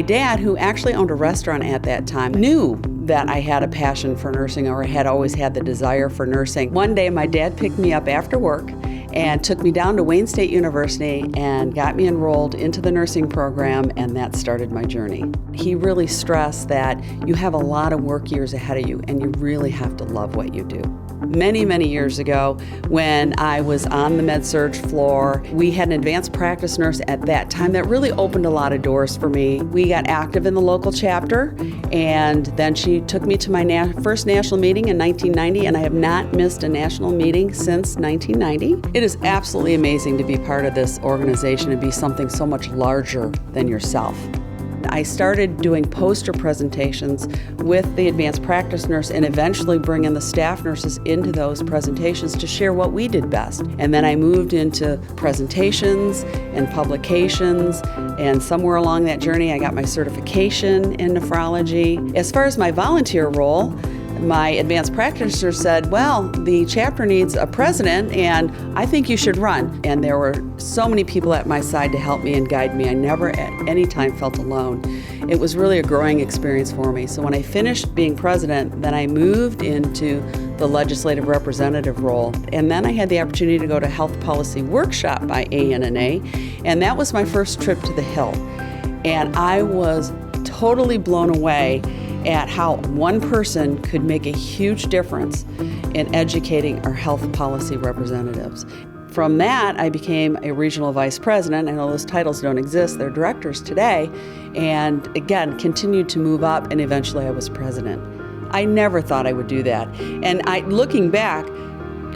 dad, who actually owned a restaurant at that time, knew that I had a passion for nursing, or had always had the desire for nursing. One day my dad picked me up after work and took me down to Wayne State University and got me enrolled into the nursing program, and that started my journey. He really stressed that you have a lot of work years ahead of you and you really have to love what you do. Many, many years ago, when I was on the med-surg floor, we had an advanced practice nurse at that time that really opened a lot of doors for me. We got active in the local chapter, and then she took me to my first national meeting in 1990, and I have not missed a national meeting since 1990. It is absolutely amazing to be part of this organization and be something so much larger than yourself. I started doing poster presentations with the advanced practice nurse and eventually bringing the staff nurses into those presentations to share what we did best. And then I moved into presentations and publications, and somewhere along that journey I got my certification in nephrology. As far as my volunteer role, my advanced practitioner said, well, the chapter needs a president and I think you should run. And there were so many people at my side to help me and guide me. I never at any time felt alone. It was really a growing experience for me. So when I finished being president, then I moved into the legislative representative role. And then I had the opportunity to go to Health Policy Workshop by ANNA, and that was my first trip to the Hill. And I was totally blown away at how one person could make a huge difference in educating our health policy representatives. From that, I became a regional vice president. I know those titles don't exist, they're directors today, and again, continued to move up, and eventually I was president. I never thought I would do that. And looking back,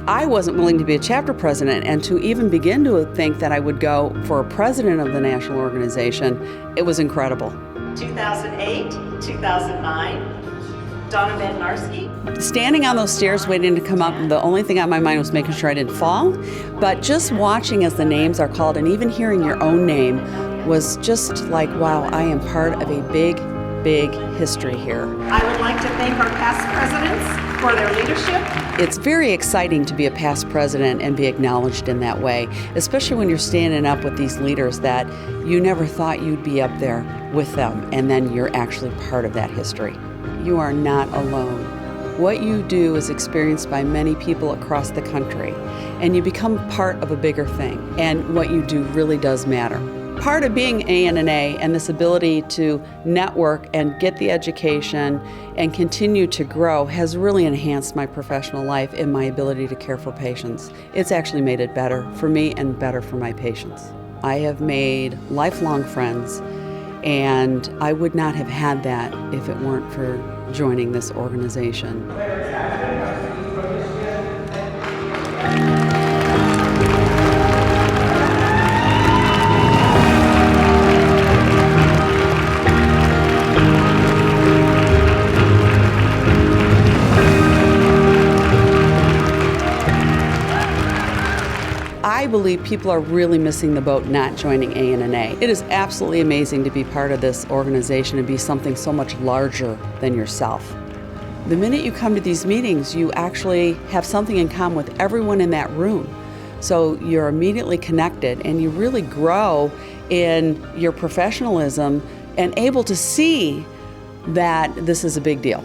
I wasn't willing to be a chapter president, and to even begin to think that I would go for a president of the national organization, it was incredible. 2008, 2009, Donna Bednarski. Standing on those stairs waiting to come up, the only thing on my mind was making sure I didn't fall. But just watching as the names are called and even hearing your own name was just like, wow, I am part of a big, big history here. I would like to thank our past presidents for their leadership. It's very exciting to be a past president and be acknowledged in that way, especially when you're standing up with these leaders that you never thought you'd be up there with them, and then you're actually part of that history. You are not alone. What you do is experienced by many people across the country, and you become part of a bigger thing, and what you do really does matter. Part of being ANNA and this ability to network and get the education and continue to grow has really enhanced my professional life and my ability to care for patients. It's actually made it better for me and better for my patients. I have made lifelong friends, and I would not have had that if it weren't for joining this organization. I believe people are really missing the boat not joining ANNA. It is absolutely amazing to be part of this organization and be something so much larger than yourself. The minute you come to these meetings, you actually have something in common with everyone in that room. So you're immediately connected and you really grow in your professionalism and able to see that this is a big deal.